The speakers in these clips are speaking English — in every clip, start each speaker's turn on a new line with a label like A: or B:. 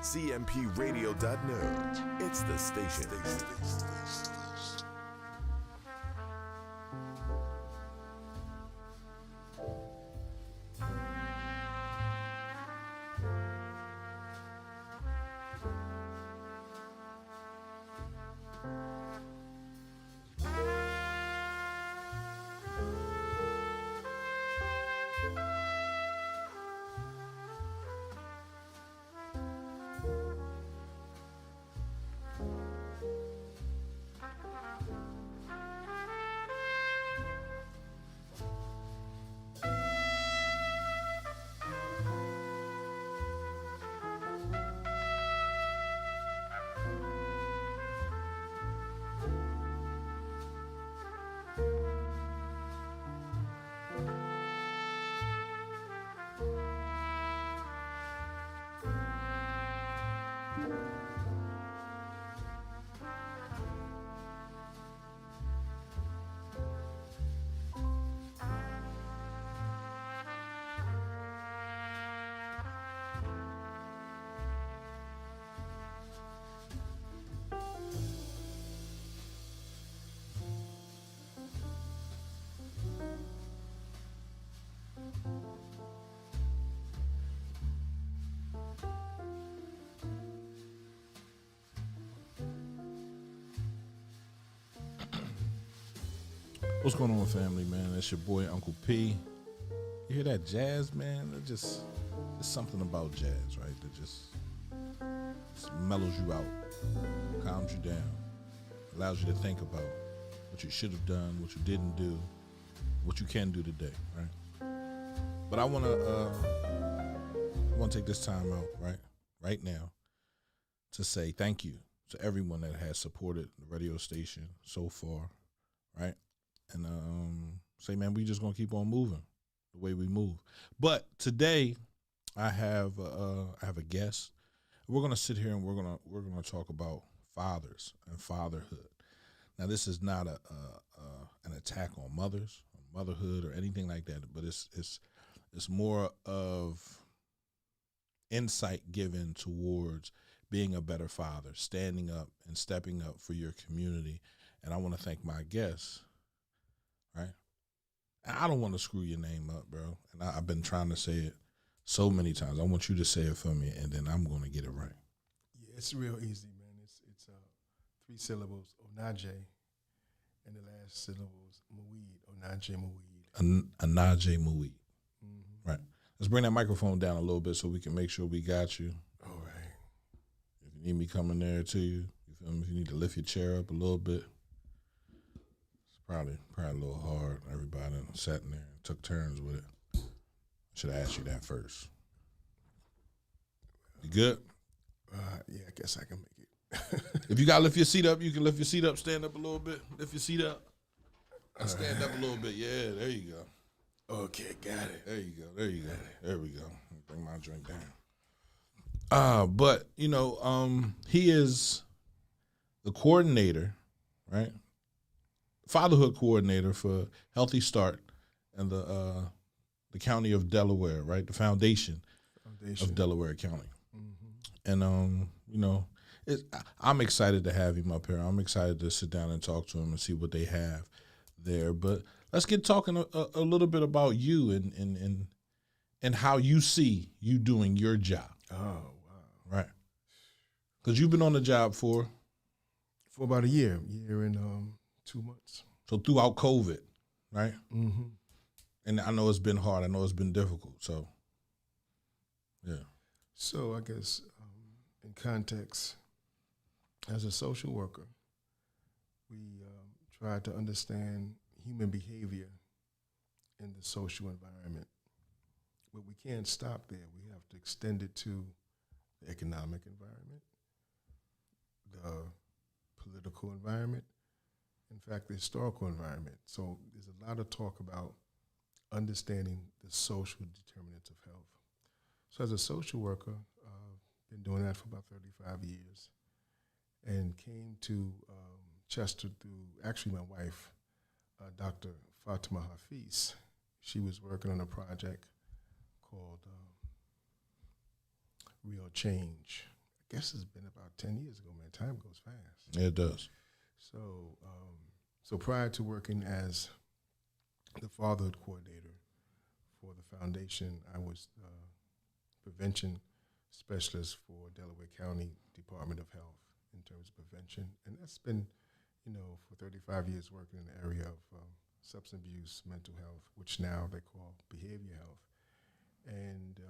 A: cmpradio.net. It's the station.
B: What's going on, family, man? It's your boy, Uncle P. You hear that jazz, man? There's something about jazz, right? That just mellows you out, calms you down, allows you to think about what you should have done, what you didn't do, what you can do today, right? But I want to take this time out, right now, to say thank you to everyone that has supported the radio station so far, right? And say, man, we just gonna keep on moving the way we move. But today, I have a guest. We're gonna sit here and we're gonna talk about fathers and fatherhood. Now, this is not an attack on mothers, or motherhood, or anything like that. But it's more of insight given towards being a better father, standing up and stepping up for your community. And I want to thank my guests. Right? I don't want to screw your name up, bro. And I've been trying to say it so many times. I want you to say it for me, and then I'm going to get it right.
C: Yeah, it's real easy, man. It's 3 syllables, Onaje, and the last syllables, Muid, Onaje Muid.
B: Onaje Muid.
C: Mm-hmm.
B: Right. Let's bring that microphone down a little bit so we can make sure we got you.
C: All right.
B: If you need me coming there to you, you feel me? If you need to lift your chair up a little bit. Probably a little hard. Everybody sat in there and took turns with it. I should have asked you that first. You good?
C: Yeah, I guess I can make it.
B: If you got to lift your seat up, you can lift your seat up, stand up a little bit. Lift your seat up. And stand up a little bit. Yeah, there you go.
C: Okay, got it.
B: There you go. There you go. There we go. Bring my drink down. But, he is the coordinator, right? Fatherhood coordinator for Healthy Start in the county of Delaware, right? The foundation. Of Delaware County. Mm-hmm. And, I'm excited to have him up here. I'm excited to sit down and talk to him and see what they have there. But let's get talking a little bit about you and how you see you doing your job.
C: Oh, wow.
B: Right. Because you've been on the job for
C: about a year and 2 months.
B: So throughout COVID, right?
C: Mm-hmm.
B: And I know it's been hard. I know it's been difficult. So, yeah.
C: So I guess in context, as a social worker, we try to understand human behavior in the social environment. But we can't stop there. We have to extend it to the economic environment, the political environment, in fact, the historical environment. So there's a lot of talk about understanding the social determinants of health. So as a social worker, been doing that for about 35 years, and came to Chester through actually my wife, Dr. Fatima Hafiz. She was working on a project called Real Change, guess it's been about 10 years ago, man. Time goes fast.
B: Yeah, it does.
C: So, so prior to working as the fatherhood coordinator for the foundation, I was prevention specialist for Delaware County Department of Health in terms of prevention. And that's been, for 35 years working in the area of substance abuse, mental health, which now they call behavior health. And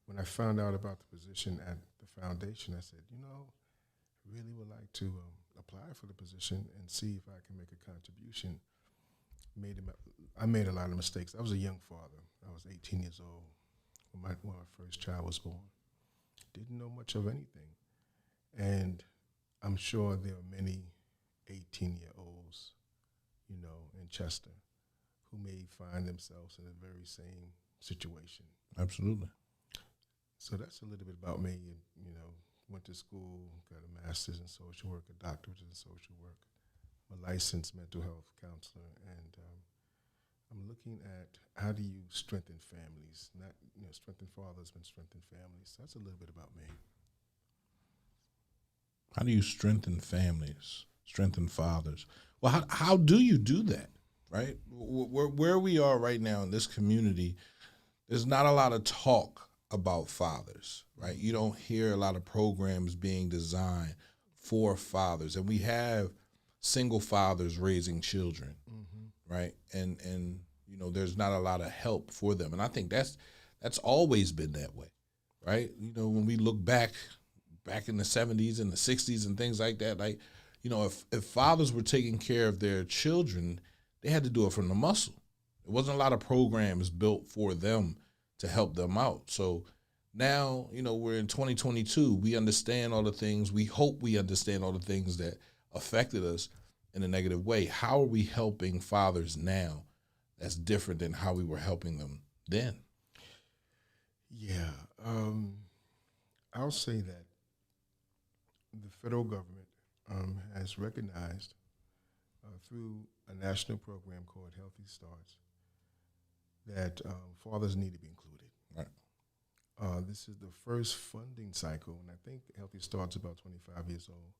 C: when I found out about the position at the foundation, I said, I really would like to apply for the position and see if I can make a contribution. I made a lot of mistakes. I was a young father. I was 18 years old when my first child was born. Didn't know much of anything. And I'm sure there are many 18-year-olds, in Chester who may find themselves in the very same situation.
B: Absolutely.
C: So that's a little bit about me. Went to school, got a master's in social work, a doctorate in social work, a licensed mental health counselor, and I'm looking at how do you strengthen families, not strengthen fathers, but strengthen families. So that's a little bit about me.
B: How do you strengthen families, strengthen fathers? Well, how do you do that, right? Where we are right now in this community, there's not a lot of talk about fathers, right? You don't hear a lot of programs being designed for fathers, and we have single fathers raising children, right? And there's not a lot of help for them, and I think that's always been that way, right? When we look back in the 70s and the 60s and things like that, if fathers were taking care of their children, they had to do it from the muscle. There wasn't a lot of programs built for them to help them out. So now, we're in 2022. We understand all the things. We hope we understand all the things that affected us in a negative way. How are we helping fathers now that's different than how we were helping them then?
C: Yeah. I'll say that the federal government has recognized through a national program called Healthy Starts that fathers need to be included.
B: Right.
C: This is the first funding cycle, and I think Healthy Starts about 25 years old.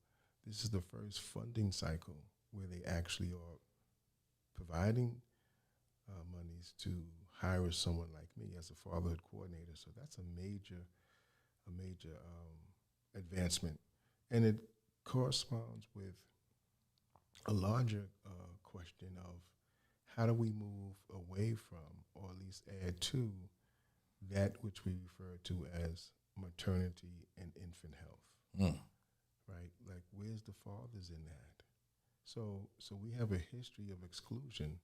C: This is the first funding cycle where they actually are providing monies to hire someone like me as a fatherhood coordinator. So that's a major advancement, and it corresponds with a larger question of how do we move away from, or at least add to, that which we refer to as maternity and infant health, right? Like, where's the fathers in that? So we have a history of exclusion,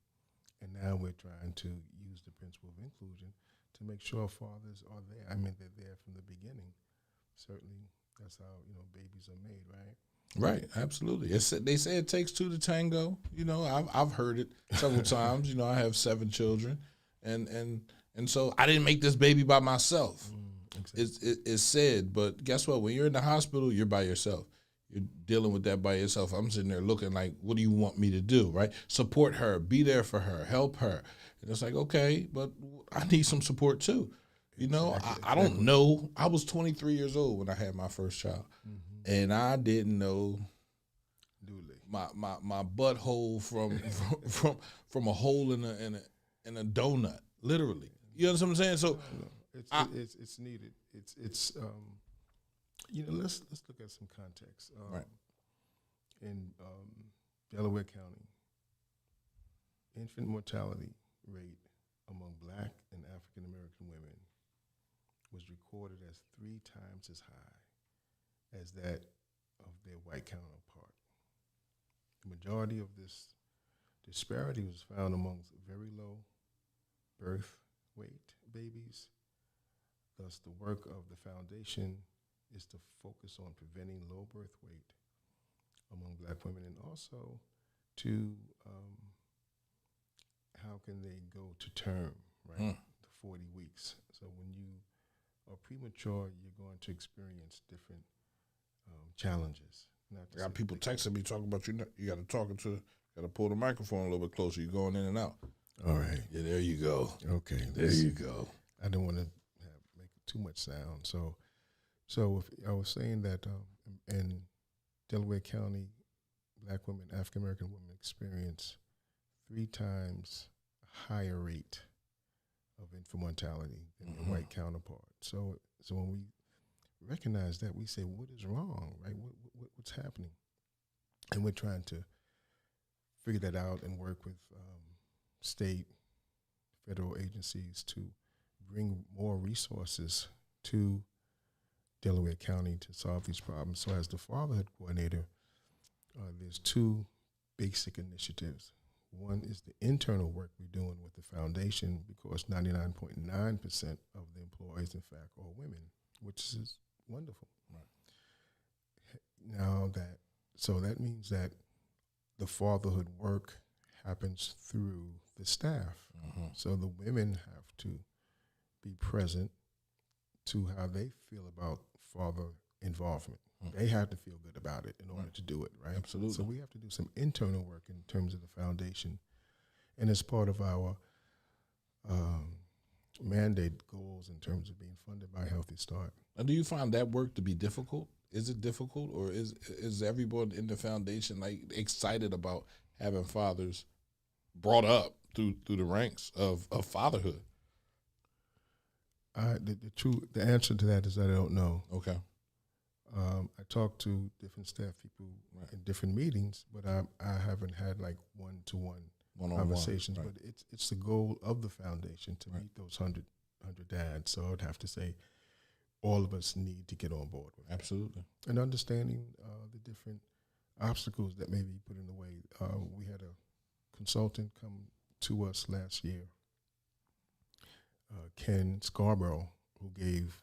C: and now we're trying to use the principle of inclusion to make sure fathers are there. I mean, they're there from the beginning. Certainly, that's how babies are made, right?
B: Right, absolutely. They say it takes two to tango. I've heard it several times. I have 7 children, and so I didn't make this baby by myself.
C: Exactly.
B: It's said, but guess what? When you're in the hospital, you're by yourself. You're dealing with that by yourself. I'm sitting there looking like, what do you want me to do, right? Support her, be there for her, help her. And it's like, okay, but I need some support too.
C: Exactly.
B: I don't know. I was 23 years old when I had my first child, and I didn't know my butthole from a hole in a donut, literally. You understand what I'm saying? So
C: it's needed. It's let's look at some context.
B: Right.
C: In Delaware County, infant mortality rate among Black and African American women was recorded as 3 times as high as that of their white counterpart. The majority of this disparity was found amongst very low birth weight babies. Thus, the work of the foundation is to focus on preventing low birth weight among Black women, and also to how can they go to term, right? The 40 weeks. So when you are premature, you're going to experience different challenges.
B: I got people texting me talking about you got to pull the microphone a little bit closer. You're going in and out.
C: All right.
B: Yeah, there you go.
C: Okay.
B: There you go.
C: I don't want to make too much sound. So if I was saying that in Delaware County, Black women, African American women experience 3 times higher rate of infant mortality than their white counterpart. So when we recognize that, we say, what is wrong, right? What's happening? And we're trying to figure that out and work with state, federal agencies to bring more resources to Delaware County to solve these problems. So as the fatherhood coordinator, there's 2 basic initiatives. One is the internal work we're doing with the foundation, because 99.9% of the employees, in fact, are women, which is wonderful. Right. Now that means that the fatherhood work happens through the staff. So the women have to be present to how they feel about father involvement. They have to feel good about it in order to do it, right?
B: Absolutely.
C: So we have to do some internal work in terms of the foundation. And as part of our mandate goals in terms of being funded by Healthy Start.
B: Now, do you find that work to be difficult? Is it difficult, or is everyone in the foundation like excited about having fathers brought up through the ranks of fatherhood?
C: The answer to that is that I don't know.
B: Okay.
C: I talk to different staff people in different meetings, but I haven't had like one-to-one conversations.
B: Right.
C: But it's the goal of the foundation to meet those 100 dads. So I would have to say all of us need to get on board with
B: Absolutely.
C: that. And understanding the different obstacles that may be put in the way. We had a consultant come to us last year, Ken Scarborough, who gave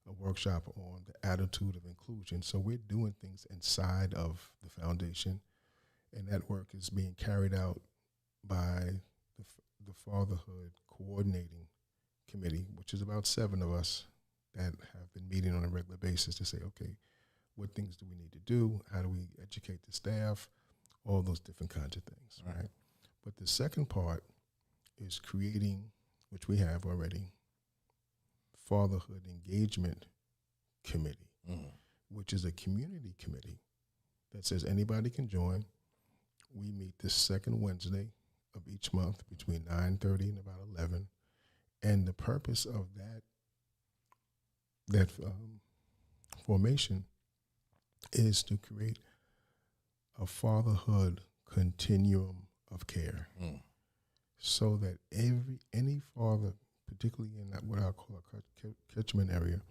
C: a workshop on the attitude of inclusion. So we're doing things inside of the foundation, and that work is being carried out by the Fatherhood Coordinating Committee, which is about 7 of us that have been meeting on a regular basis to say, okay, what things do we need to do? How do we educate the staff? All those different kinds of things, right? But the second part is creating, which we have already, Fatherhood Engagement Committee, which is a community committee that says anybody can join. We meet the second Wednesday of each month between 9:30 and about 11. And the purpose of that formation is to create a fatherhood continuum of care, so that any father, particularly in what I call a catchment area,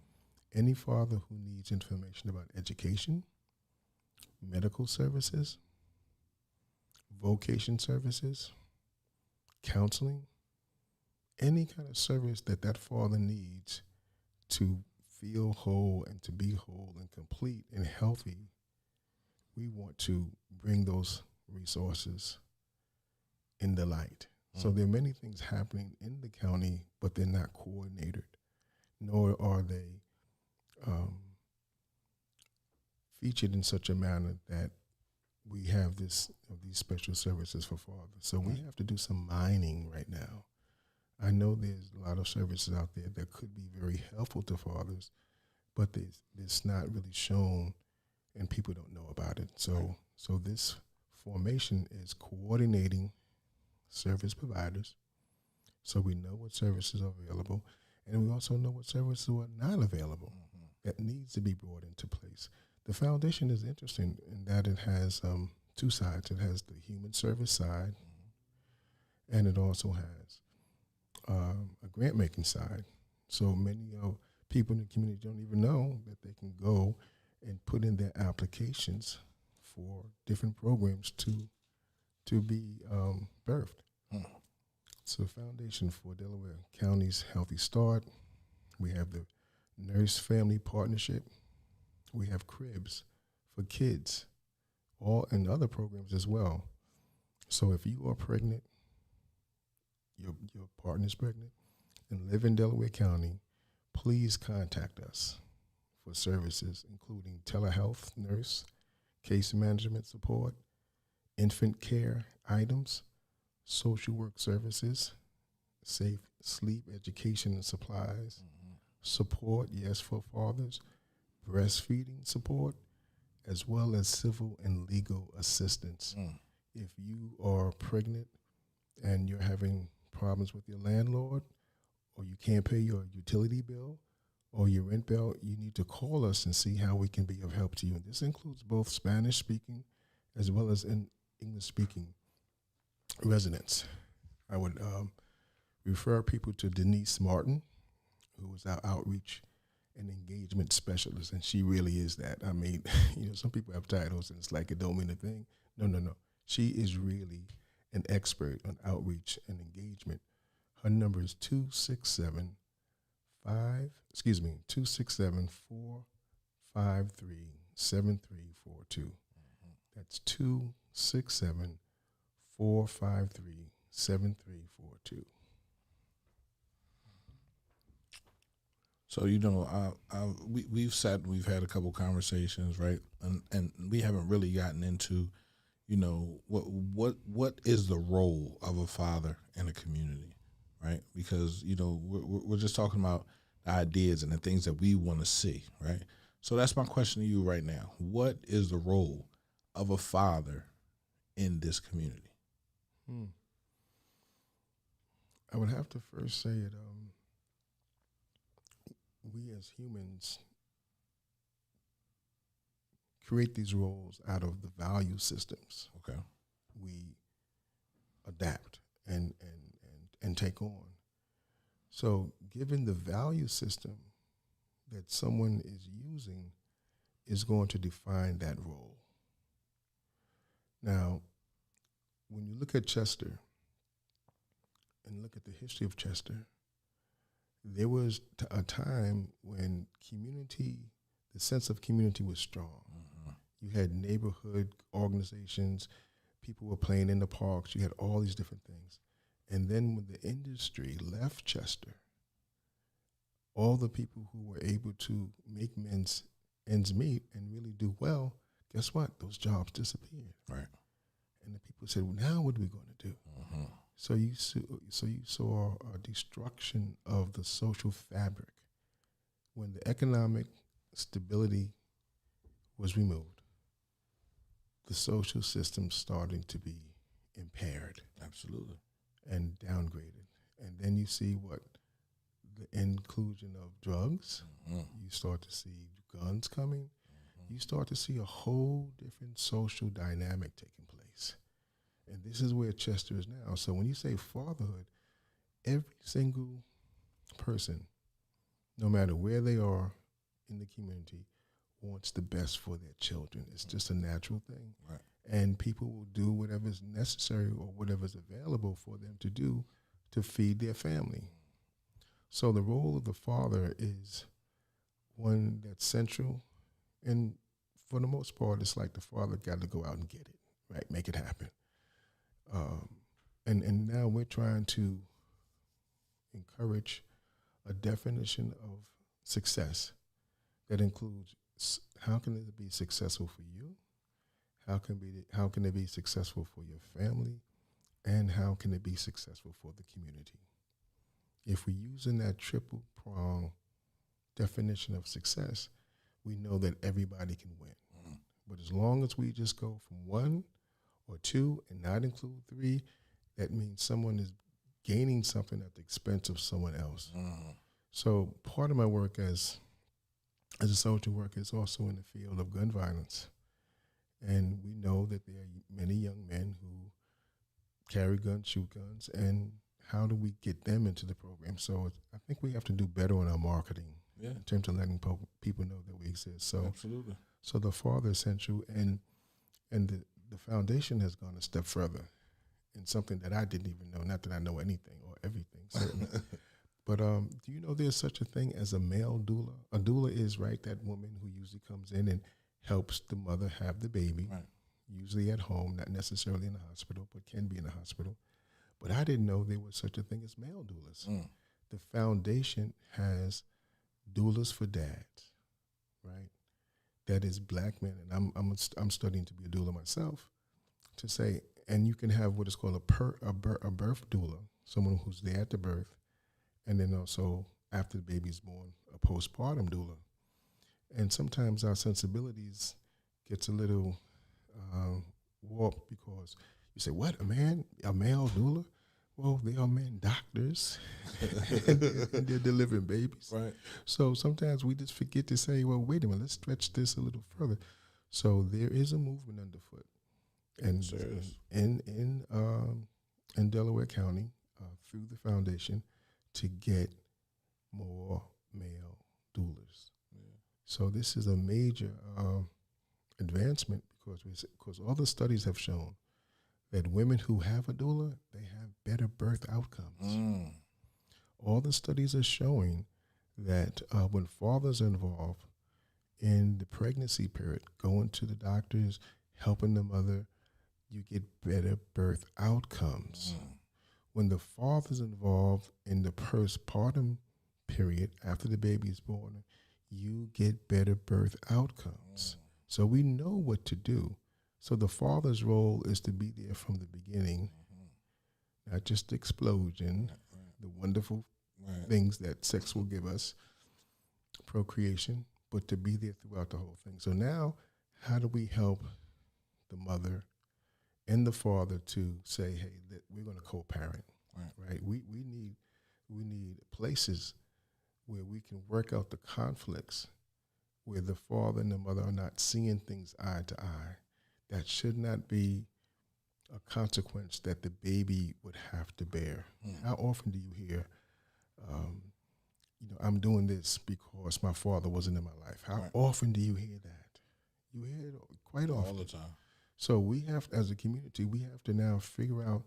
C: any father who needs information about education, medical services, vocation services, counseling, any kind of service that father needs to feel whole and to be whole and complete and healthy, we want to bring those resources in the light. So there are many things happening in the county, but they're not coordinated, nor are they featured in such a manner that we have these special services for fathers. So we have to do some mining right now. I know there's a lot of services out there that could be very helpful to fathers, but it's not really shown, and people don't know about it. So this formation is coordinating service providers, so we know what services are available, and we also know what services are not available that needs to be brought into place. The foundation is interesting in that it has 2 sides. It has the human service side, and it also has a grant-making side. So many people in the community don't even know that they can go and put in their applications for different programs to be birthed. So Foundation for Delaware County's Healthy Start. We have the Nurse Family Partnership. We have cribs for kids, and other programs as well. So if you are pregnant, your partner's pregnant, and live in Delaware County, please contact us for services including telehealth nurse, case management support, infant care items, social work services, safe sleep education and supplies, support, yes, for fathers, breastfeeding support, as well as civil and legal assistance. If you are pregnant and you're having problems with your landlord, or you can't pay your utility bill or your rent bill, you need to call us and see how we can be of help to you. And this includes both Spanish-speaking as well as in English-speaking residents. I would refer people to Denise Martin, who is our outreach and engagement specialist, and she really is that. I mean, some people have titles and it's like it don't mean a thing. No. She is really an expert on outreach and engagement. Her number is 267-453-7342. That's 267-453-7342.
B: So we've sat and we've had a couple conversations, right? And we haven't really gotten into, what is the role of a father in a community, right? Because we're just talking about the ideas and the things that we want to see, right? So that's my question to you right now. What is the role of a father in this community?
C: I would have to first say it. We as humans create these roles out of the value systems.
B: Okay.
C: We adapt and take on. So given the value system that someone is using is going to define that role. Now, when you look at Chester and look at the history of Chester, there was a time when the sense of community was strong. You had neighborhood organizations, people were playing in the parks, you had all these different things. And then when the industry left Chester, all the people who were able to make ends meet and really do well, guess what? Those jobs disappeared.
B: Right.
C: And the people said, well, now what are we going to do? So you saw a destruction of the social fabric when the economic stability was removed. The social system starting to be impaired.
B: Absolutely.
C: And downgraded. And then you see what the inclusion of drugs. You start to see guns coming. You start to see a whole different social dynamic taking place. And this is where Chester is now. So when you say fatherhood, every single person, no matter where they are in the community, wants the best for their children. It's just a natural thing.
B: Right.
C: And people will do whatever is necessary or whatever is available for them to do to feed their family. So the role of the father is one that's central. And for the most part, it's like the father got to go out and get it, right? Make it happen. And now we're trying to encourage a definition of success that includes how can it be successful for you, how can it be successful for your family, and how can it be successful for the community. If we're using that triple prong definition of success, we know that everybody can win. But as long as we just go from 1 or 2 and not include 3, that means someone is gaining something at the expense of someone else. So part of my work as a social worker is also in the field of gun violence. And we know that there are many young men who carry guns, shoot guns, and how do we get them into the program? So I think we have to do better on our marketing in terms of letting people know that we exist. So
B: absolutely.
C: So the father is essential, and the foundation has gone a step further in something that I didn't even know, not that I know anything or everything, certainly. But do you know there's such a thing as a male doula? A doula is, right, that woman who usually comes in and helps the mother have the baby, usually at home, not necessarily in the hospital, but can be in the hospital. But I didn't know there was such a thing as male doulas. The foundation has doulas for dads, right? That is black men, and I'm studying to be a doula myself, to say, and you can have what is called a birth doula, someone who's there at the birth, and then also after the baby's born, a postpartum doula. And sometimes our sensibilities gets a little warped because you say, what, a male doula? Well, they are men doctors and they're delivering babies.
B: Right.
C: So sometimes we just forget to say, well, wait a minute, let's stretch this a little further. So there is a movement underfoot. And in Delaware County, through the foundation, to get more male doulas. Yeah. So this is a major advancement because all the studies have shown that women who have a doula, they have better birth outcomes. All the studies are showing that when fathers are involved in the pregnancy period, going to the doctors, helping the mother, you get better birth outcomes. When the father's involved in the postpartum period, after the baby is born, you get better birth outcomes. So we know what to do. So the father's role is to be there from the beginning, not just the explosion, the wonderful things that sex will give us, procreation, but to be there throughout the whole thing. So now, how do we help the mother and the father to say, hey, that we're going to co-parent, right? We need places where we can work out the conflicts, where the father and the mother are not seeing things eye to eye. That should not be a consequence that the baby would have to bear. How often do you hear, I'm doing this because my father wasn't in my life? How often do you hear that? You hear it quite often.
B: All the time.
C: So we have, as a community, we have to now figure out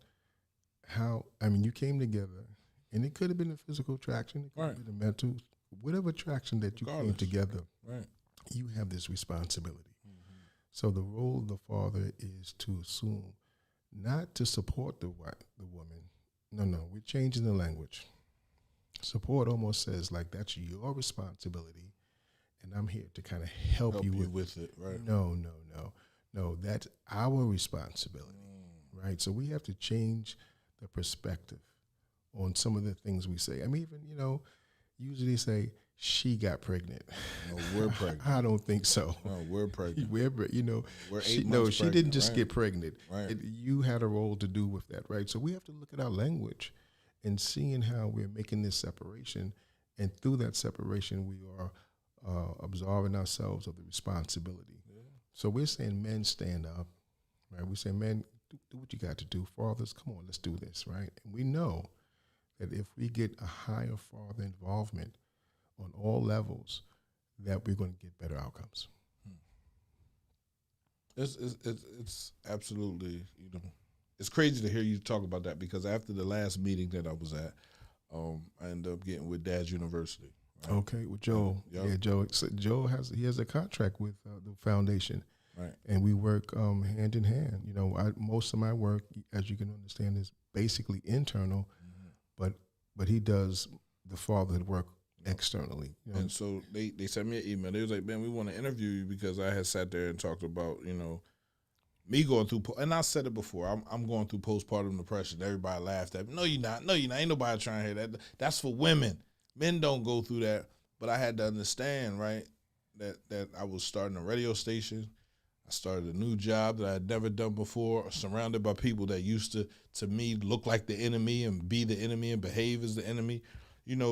C: how, you came together, and it could have been a physical attraction, it could have been a mental, whatever attraction that you came together, you have this responsibility. So the role of the father is to assume, not to support the woman. No, we're changing the language. Support almost says like that's your responsibility, and I'm here to kind of help you with it. Right? No, that's our responsibility, right? So we have to change the perspective on some of the things we say. Even usually they say she got pregnant.
B: No, we're pregnant.
C: I don't think so.
B: No, we're pregnant.
C: We're 8 months she didn't just get pregnant.
B: Right.
C: You had a role to do with that, right? So we have to look at our language and seeing how we're making this separation, and through that separation, we are absolving ourselves of the responsibility. Yeah. So we're saying, men, stand up, right? We say, men, do what you got to do. Fathers, come on, let's do this, right? And we know that if we get a higher father involvement on all levels, that we're going to get better outcomes.
B: It's absolutely, it's crazy to hear you talk about that, because after the last meeting that I was at, I ended up getting with Dad's University. Right?
C: Okay, with Joe.
B: Yep.
C: Yeah, Joe. So Joe has a contract with the foundation,
B: right? And
C: we work hand in hand. Most of my work, as you can understand, is basically internal, but he does the fatherhood work externally.
B: And so they sent me an email. They was like, man, we want to interview you because I had sat there and talked about, me going through, and I said it before, I'm going through postpartum depression. Everybody laughed at me. No, you're not. Ain't nobody trying to hear that. That's for women. Men don't go through that. But I had to understand, right, that I was starting a radio station. I started a new job that I had never done before, surrounded by people that used to me, look like the enemy and be the enemy and behave as the enemy.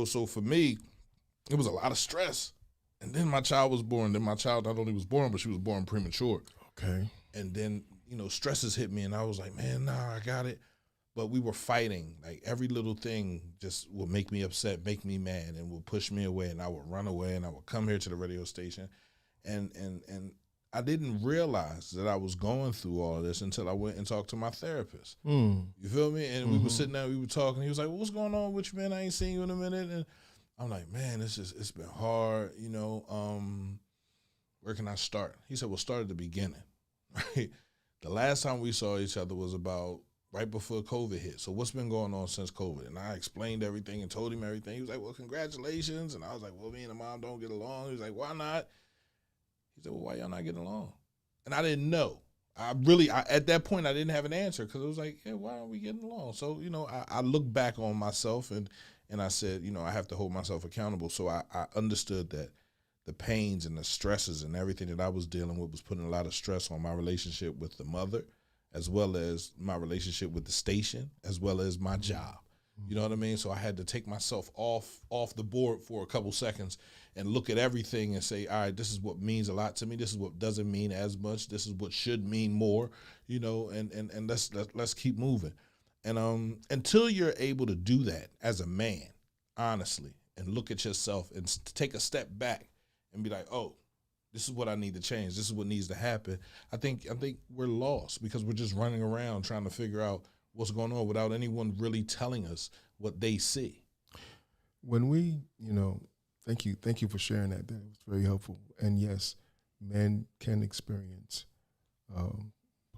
B: So for me, it was a lot of stress. And then my child was born. Then my child not only was born, but she was born premature.
C: Okay.
B: And then, stresses hit me, and I was like, man, nah, I got it. But we were fighting. Like, every little thing just would make me upset, make me mad, and would push me away, and I would run away, and I would come here to the radio station. And I didn't realize that I was going through all of this until I went and talked to my therapist. You feel me? And we were sitting there, we were talking. He was like, well, what's going on with you, man? I ain't seen you in a minute. And I'm like, man, it's been hard, where can I start? He said, well, start at the beginning, right? The last time we saw each other was about right before COVID hit. So what's been going on since COVID? And I explained everything and told him everything. He was like, well, congratulations. And I was like, well, me and the mom don't get along. He was like, why not? He said, well, why y'all not getting along? And I didn't know. At that point, I didn't have an answer, because it was like, yeah, why aren't we getting along? So, I looked back on myself and I said, I have to hold myself accountable. So I understood that the pains and the stresses and everything that I was dealing with was putting a lot of stress on my relationship with the mother, as well as my relationship with the station, as well as my job. You know what I mean? So I had to take myself off the board for a couple seconds and look at everything and say, all right, this is what means a lot to me. This is what doesn't mean as much. This is what should mean more, you know, and let's keep moving. And until you're able to do that as a man, honestly, and look at yourself and take a step back and be like, oh, this is what I need to change. This is what needs to happen. I think we're lost because we're just running around trying to figure out what's going on without anyone really telling us what they see.
C: When we, thank you for sharing that. That was very helpful. And yes, men can experience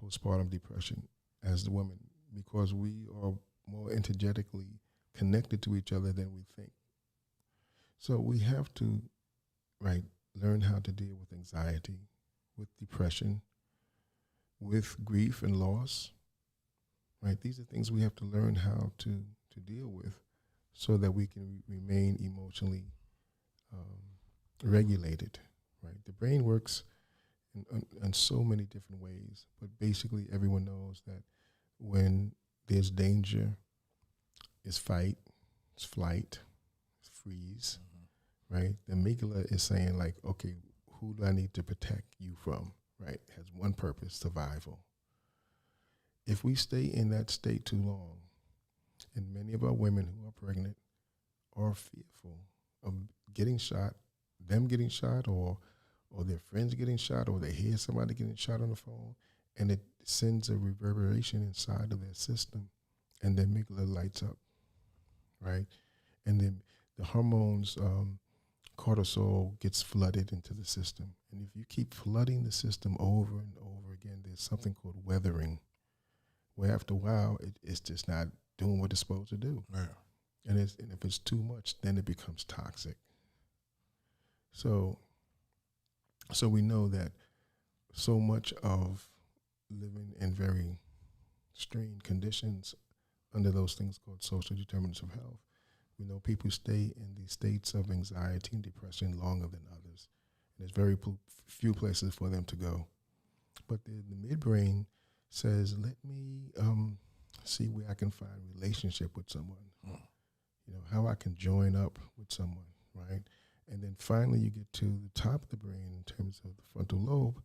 C: postpartum depression as the women because we are more energetically connected to each other than we think. So we have to, learn how to deal with anxiety, with depression, with grief and loss. Right, these are things we have to learn how to deal with, so that we can remain emotionally regulated. Right, the brain works in so many different ways, but basically everyone knows that when there's danger, it's fight, it's flight, it's freeze. Right, the amygdala is saying like, okay, who do I need to protect you from? Right, it has one purpose: survival. If we stay in that state too long, and many of our women who are pregnant are fearful of getting shot, them getting shot, or their friends getting shot, or they hear somebody getting shot on the phone, and it sends a reverberation inside of their system, and the amygdala lights up, right? And then the hormones, cortisol gets flooded into the system. And if you keep flooding the system over and over again, there's something called weathering, where after a while, it's just not doing what it's supposed to do.
B: Yeah.
C: And if it's too much, then it becomes toxic. So we know that so much of living in very strained conditions under those things called social determinants of health, we know people stay in these states of anxiety and depression longer than others. And there's very few places for them to go. But the midbrain says, let me see where I can find relationship with someone, how I can join up with someone, right? And then finally you get to the top of the brain in terms of the frontal lobe,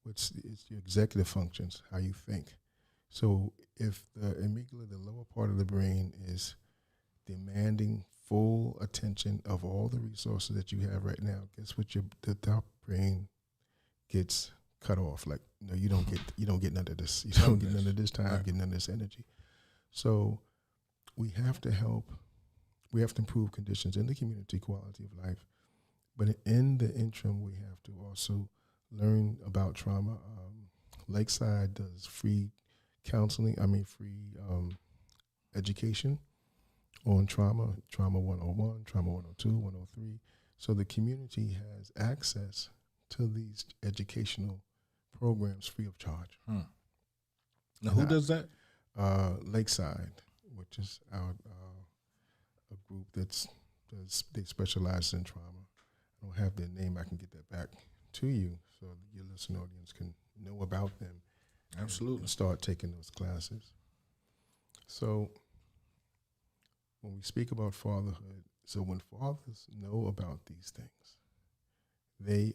C: which is your executive functions, how you think. So if the amygdala, the lower part of the brain, is demanding full attention of all the resources that you have right now, guess what? The top brain gets cut off. Like, you don't get none of this. You don't get none of this time, get none of this energy. So we have to improve conditions in the community, quality of life. But in the interim, we have to also learn about trauma. Lakeside does free education on trauma 101, trauma 102, 103. So the community has access to these educational programs free of charge.
B: Now, who does that?
C: Lakeside, which is a group they specialize in trauma. I don't have their name. I can get that back to you so your listening audience can know about them.
B: Absolutely.
C: And start taking those classes. So when we speak about fatherhood, so when fathers know about these things, they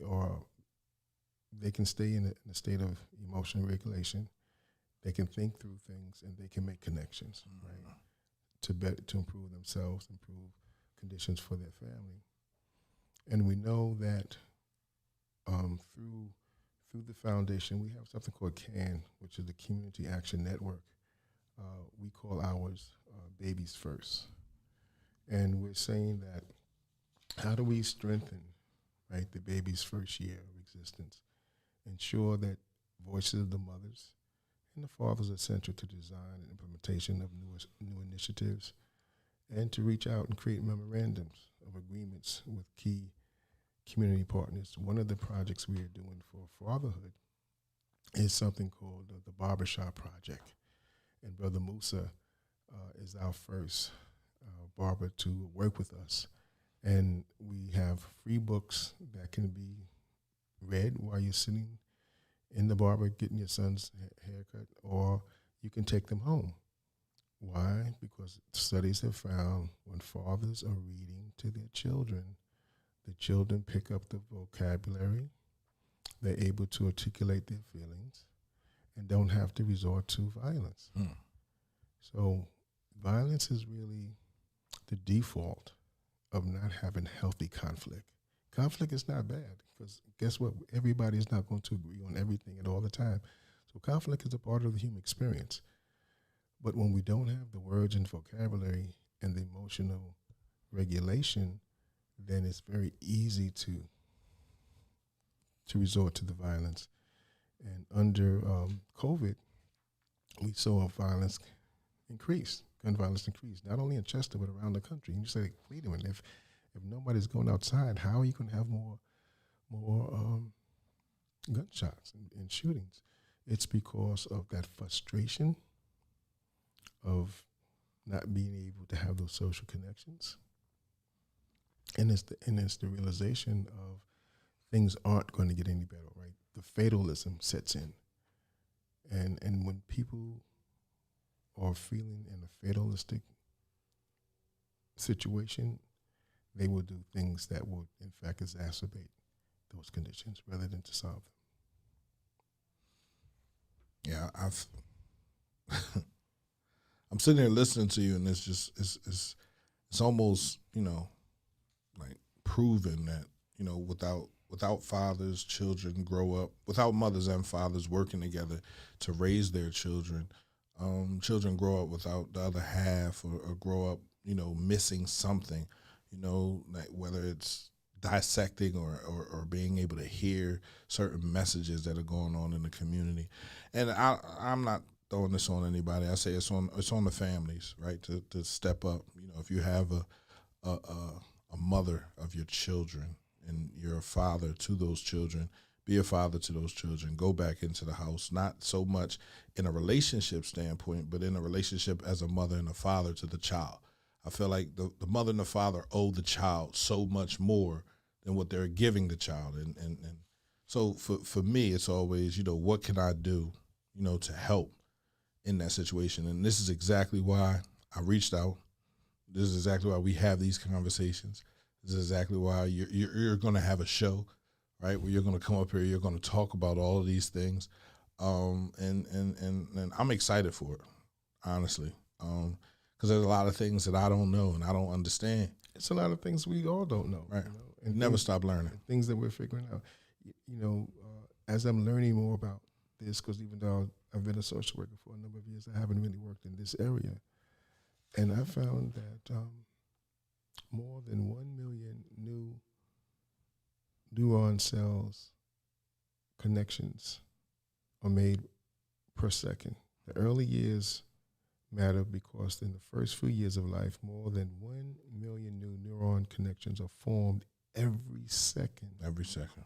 C: can stay in a state of emotional regulation. They can think through things and they can make connections, right? To improve themselves, improve conditions for their family. And we know that through the foundation, we have something called CAN, which is the Community Action Network. We call ours Babies First. And we're saying that how do we strengthen, right, the baby's first year of existence? Ensure that voices of the mothers and the fathers are central to design and implementation of new initiatives, and to reach out and create memorandums of agreements with key community partners. One of the projects we are doing for fatherhood is something called the Barbershop Project. And Brother Musa is our first barber to work with us. And we have free books that can be read while you're sitting in the barber getting your son's haircut, or you can take them home. Why? Because studies have found when fathers are reading to their children, the children pick up the vocabulary, they're able to articulate their feelings, and don't have to resort to violence. So violence is really the default of not having healthy conflict. Conflict is not bad, because guess what? Everybody is not going to agree on everything at all the time. So conflict is a part of the human experience. But when we don't have the words and vocabulary and the emotional regulation, then it's very easy to resort to the violence. And under COVID, we saw violence increase, gun violence increase, not only in Chester, but around the country. And you say, wait a minute, if nobody's going outside, how are you going to have more gunshots and shootings? It's because of that frustration of not being able to have those social connections. And it's the realization of things aren't going to get any better, right? The fatalism sets in. And when people are feeling in a fatalistic situation, they will do things that would, in fact, exacerbate those conditions rather than to solve them.
B: Yeah, I'm sitting here listening to you, and it's just it's almost, like proven that, without fathers, children grow up without mothers and fathers working together to raise their children. Children grow up without the other half, or grow up, missing something, like whether it's dissecting or being able to hear certain messages that are going on in the community. And I'm not throwing this on anybody. I say it's on the families, right, to step up. If you have a mother of your children and you're a father to those children, be a father to those children. Go back into the house, not so much in a relationship standpoint, but in a relationship as a mother and a father to the child. I feel like the mother and the father owe the child so much more than what they're giving the child. And so for me, it's always, what can I do, to help in that situation? And this is exactly why I reached out. This is exactly why we have these conversations. This is exactly why you're going to have a show, right, where you're going to come up here, you're going to talk about all of these things. And I'm excited for it, honestly, because there's a lot of things that I don't know and I don't understand.
C: It's a lot of things we all don't know.
B: Right.
C: And
B: never stop learning.
C: Things that we're figuring out. As I'm learning more about this, because even though I've been a social worker for a number of years, I haven't really worked in this area. And I found that more than 1 million new neuron cells connections are made per second. The early years matter because in the first few years of life, more than 1 million new neuron connections are formed every second.
B: Every second.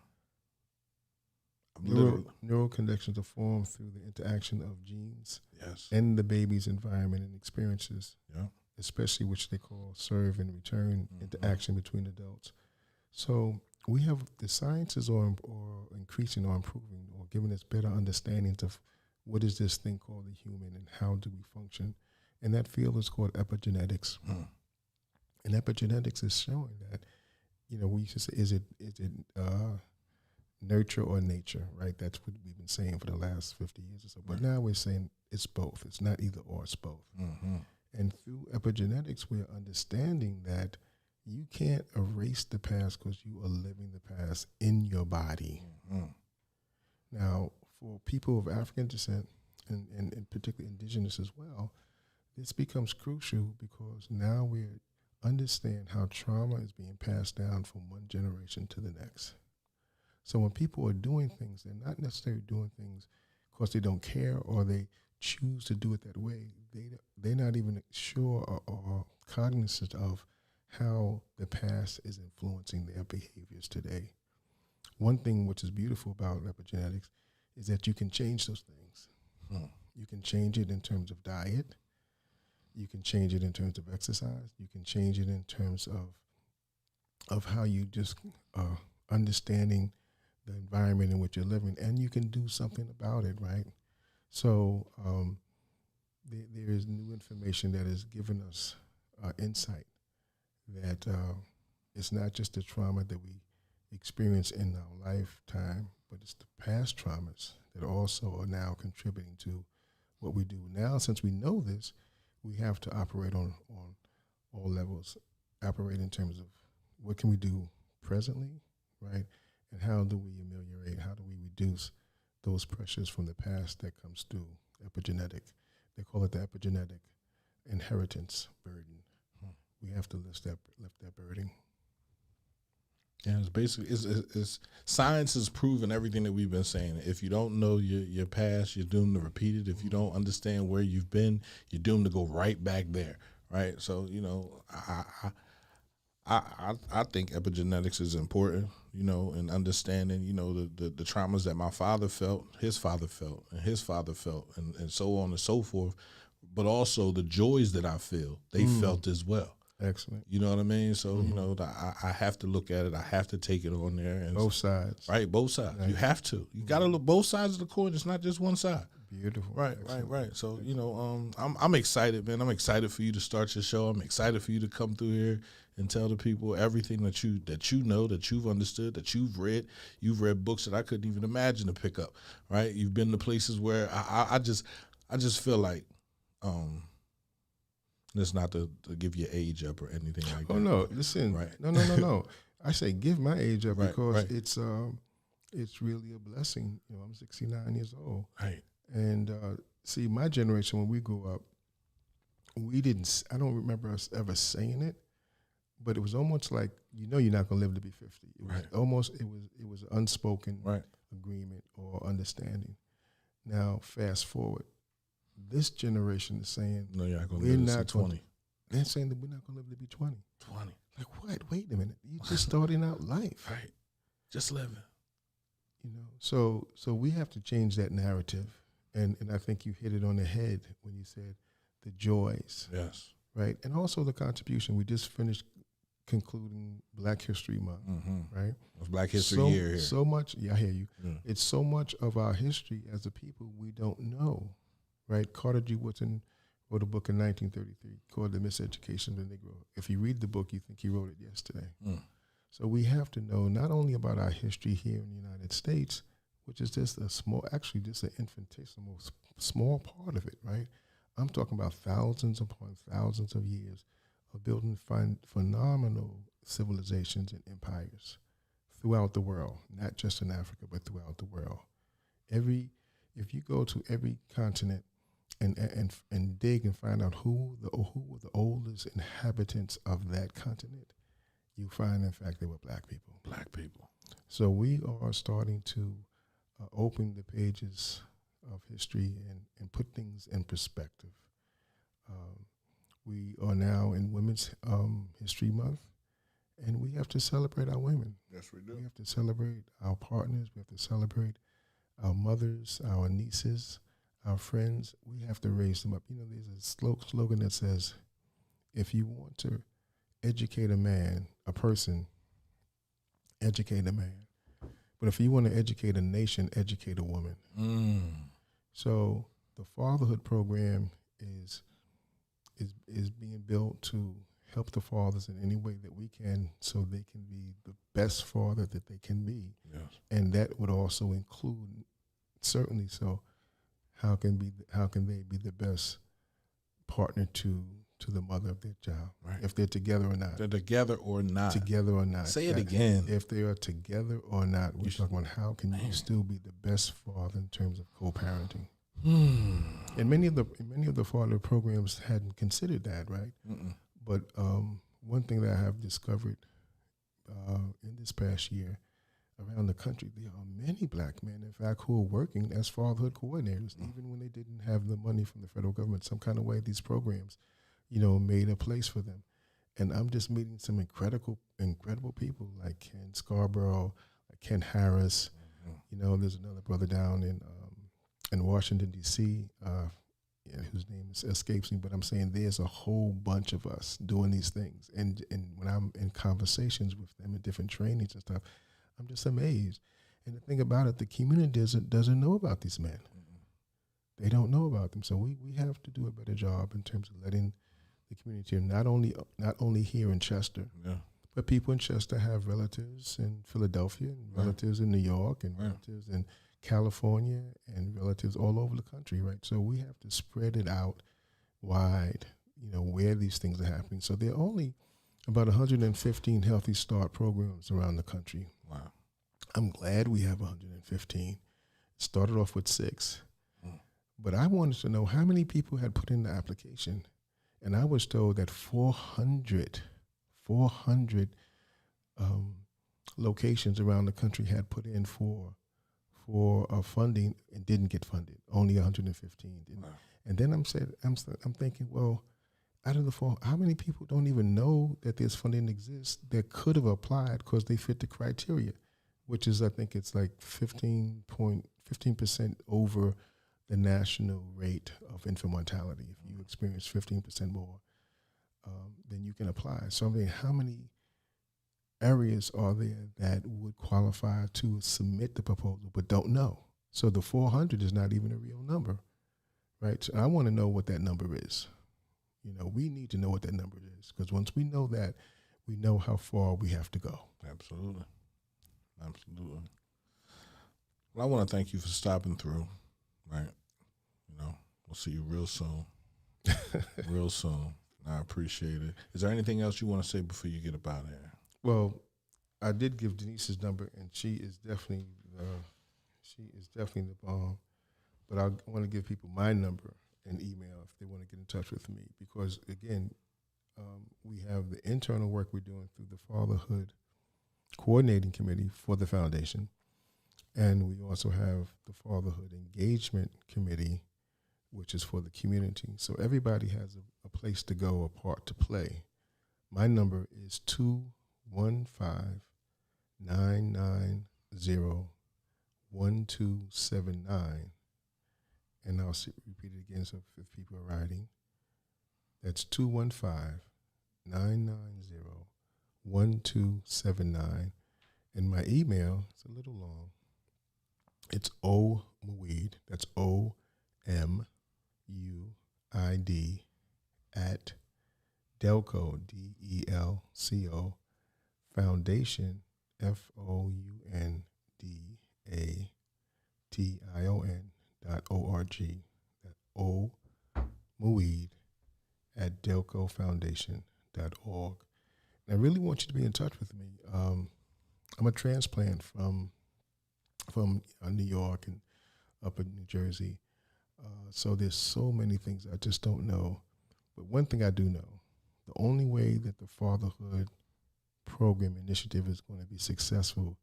C: Neural connections are formed through the interaction of genes,
B: yes,
C: and the baby's environment and experiences,
B: yeah,
C: especially which they call serve and return interaction between adults. So we have the sciences are increasing or improving or giving us better understandings of what is this thing called the human and how do we function. And that field is called epigenetics. And epigenetics is showing that, we used to say, is it nurture or nature, right? That's what we've been saying for the last 50 years or so. But now we're saying it's both. It's not either or, it's both. And through epigenetics, we're understanding that you can't erase the past because you are living the past in your body. Now, for people of African descent, and particularly indigenous as well, this becomes crucial because now we understand how trauma is being passed down from one generation to the next. So when people are doing things, they're not necessarily doing things because they don't care or they choose to do it that way. They're not even sure or cognizant of how the past is influencing their behaviors today. One thing which is beautiful about epigenetics is that you can change those things. You can change it in terms of diet. You can change it in terms of exercise. You can change it in terms of of how you just understanding the environment in which you're living, and you can do something about it, right? So there is new information that has given us insight that it's not just the trauma that we experience in our lifetime, but it's the past traumas that also are now contributing to what we do. Now, since we know this, we have to operate on all levels, operate in terms of what can we do presently, right? And how do we ameliorate, how do we reduce those pressures from the past that comes through epigenetic. They call it the epigenetic inheritance burden. We have to lift that burden.
B: Yeah, it's basically it's science has proven everything that we've been saying. If you don't know your past, you're doomed to repeat it. If you don't understand where you've been, you're doomed to go right back there, right? So I think epigenetics is important, and understanding, the traumas that my father felt, his father felt, and his father felt, and so on and so forth, but also the joys that I feel, they felt as well.
C: Excellent.
B: You know what I mean? So, I have to look at it. I have to take it on there. And
C: both sides.
B: Right, both sides.
C: Right.
B: You have to. You got to look both sides of the coin. It's not just one side.
C: Beautiful.
B: Right,
C: Excellent.
B: right. So, I'm excited, man. I'm excited for you to start your show. I'm excited for you to come through here and tell the people everything that you know, that you've understood, that you've read. You've read books that I couldn't even imagine to pick up, right? You've been to places where I just feel like, it's not to give your age up or anything like that.
C: Oh no! Listen,
B: right.
C: No. I say give my age up
B: Right,
C: because
B: right.
C: it's really a blessing. I'm 69 years old,
B: Right.
C: and see, my generation when we grew up, we didn't. I don't remember us ever saying it, but it was almost like you're not going to live to be 50. It was
B: Right.
C: almost it was unspoken
B: Right.
C: agreement or understanding. Now fast forward. This generation is saying,
B: No, you're not going to
C: we're
B: live to
C: not
B: 20.
C: They're saying that we're not going to live to be 20.
B: 20.
C: Like, what? Wait a minute. You're just starting out life.
B: Right. Just living.
C: So we have to change that narrative. And I think you hit it on the head when you said the joys.
B: Yes.
C: Right? And also the contribution. We just finished concluding Black History Month, right?
B: It's Black History Year here.
C: So much, I hear you.
B: Yeah.
C: It's so much of our history as a people we don't know. Right, Carter G. Woodson wrote a book in 1933 called The Miseducation of the Negro. If you read the book, you think he wrote it yesterday. So we have to know not only about our history here in the United States, which is just just an infinitesimal small part of it, right? I'm talking about thousands upon thousands of years of building phenomenal civilizations and empires throughout the world, not just in Africa, but throughout the world. If you go to every continent, and dig and find out who were the oldest inhabitants of that continent, you find, in fact, they were Black people.
B: Black people.
C: So we are starting to open the pages of history and put things in perspective. We are now in Women's History Month, and we have to celebrate our women.
B: Yes, we do.
C: We have to celebrate our partners. We have to celebrate our mothers, our nieces, our friends. We have to raise them up. There's a slogan that says, if you want to educate a person, educate a man. But if you want to educate a nation, educate a woman. So the Fatherhood Program is being built to help the fathers in any way that we can so they can be the best father that they can be.
B: Yes.
C: And that would also include, certainly so, how can they be the best partner to the mother of their child,
B: right?
C: If they're together or not.
B: They're together or not.
C: Together or not.
B: Say it again.
C: If they are together or not, we're talking about how can you still be the best father in terms of co-parenting. And many of the father programs hadn't considered that, right? But one thing that I have discovered in this past year around the country, there are many Black men, in fact, who are working as fatherhood coordinators, even when they didn't have the money from the federal government. Some kind of way these programs, made a place for them. And I'm just meeting some incredible people like Ken Scarborough, like Ken Harris. There's another brother down in Washington, D.C., whose name escapes me, but I'm saying there's a whole bunch of us doing these things. And when I'm in conversations with them in different trainings and stuff, I'm just amazed. And the thing about it, the community doesn't know about these men. Mm-hmm. They don't know about them. So we have to do a better job in terms of letting the community, not only here in Chester, but people in Chester have relatives in Philadelphia, and relatives in New York, and relatives in California, and relatives all over the country, right? So we have to spread it out wide, where these things are happening. So there are only about 115 Healthy Start programs around the country.
B: Wow.
C: I'm glad we have 115. It started off with 6. But I wanted to know how many people had put in the application. And I was told that 400 locations around the country had put in for funding and didn't get funded. Only 115 didn't. Wow. And then I'm thinking, well, out of the 4, how many people don't even know that this funding exists that could have applied because they fit the criteria, which is, I think it's like 15% over the national rate of infant mortality. If you experience 15% more, then you can apply. So I mean, how many areas are there that would qualify to submit the proposal but don't know? So the 400 is not even a real number, right? So I want to know what that number is. We need to know what that number is, because once we know that, we know how far we have to go.
B: Absolutely. Well, I want to thank you for stopping through, right? We'll see you real soon. Real soon. I appreciate it. Is there anything else you want to say before you get up out of here?
C: Well, I did give Denise's number, and she is definitely the bomb. But I want to give people my number and email if they want to get in touch with me, because again, we have the internal work we're doing through the Fatherhood Coordinating Committee for the foundation, and we also have the Fatherhood Engagement Committee, which is for the community. So everybody has a place to go, a part to play. My number is 215-990-1279. And I'll repeat it again so if people are writing. That's 215-990-1279. And my email, it's a little long. It's Muid, that's OMUID at Delco, DELCO, Foundation, FOUNDATION.org. That Muid at DelcoFoundation.org. And I really want you to be in touch with me. I'm a transplant from New York and up in New Jersey. So there's so many things I just don't know. But one thing I do know, the only way that the Fatherhood Program initiative is going to be successful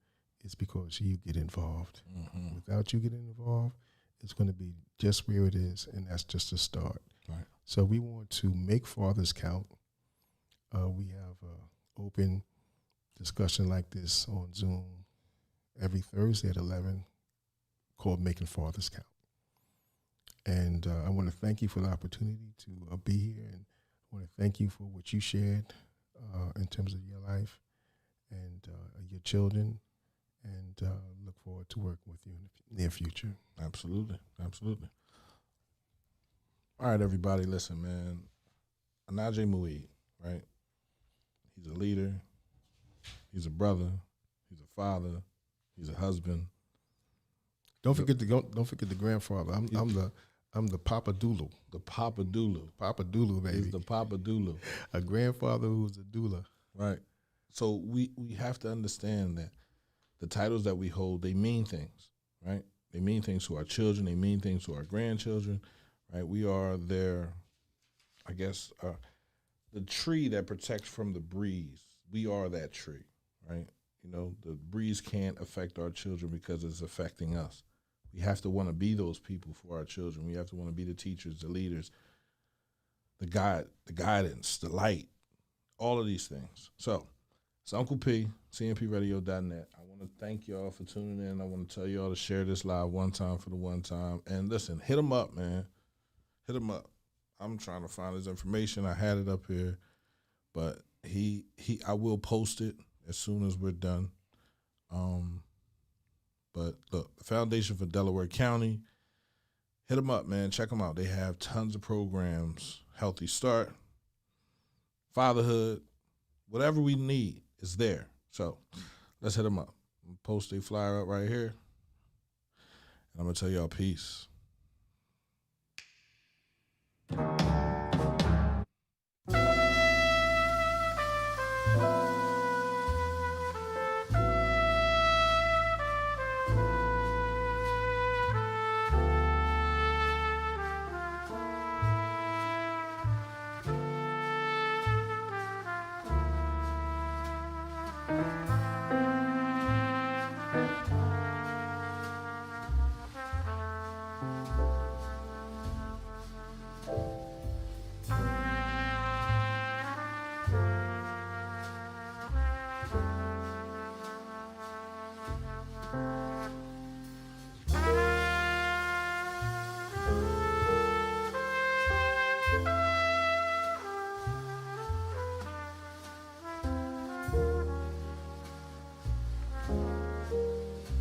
C: is because you get involved. Mm-hmm. Without you getting involved, it's going to be just where it is, and that's just a start.
B: Right.
C: So we want to make fathers count. We have an open discussion like this on Zoom every Thursday at 11 called Making Fathers Count. And I want to thank you for the opportunity to be here, and I want to thank you for what you shared in terms of your life and your children, and look forward to working with you in the near future.
B: Absolutely. All right, everybody, listen, man. Onaje Muid, right? He's a leader. He's a brother. He's a father. He's a husband.
C: Don't forget the grandfather. I'm the Papa Doula.
B: The Papa Doula.
C: Papa Doula, baby.
B: He's the Papa Doula.
C: A grandfather who's a doula.
B: Right. So we have to understand that the titles that we hold, they mean things, right? They mean things to our children. They mean things to our grandchildren, right? We are their, I guess, the tree that protects from the breeze. We are that tree, right? The breeze can't affect our children because it's affecting us. We have to want to be those people for our children. We have to want to be the teachers, the leaders, the guidance, the light, all of these things. So it's Uncle P, CNPradio.net. I want to thank y'all for tuning in. I want to tell y'all to share this live one time for the one time. And listen, hit them up, man. Hit him up. I'm trying to find his information. I had it up here, but I will post it as soon as we're done. But look, the Foundation for Delaware County, hit them up, man. Check them out. They have tons of programs. Healthy Start, Fatherhood, whatever we need is there. So let's hit them up. Post a flyer up right here. And I'm going to tell y'all peace.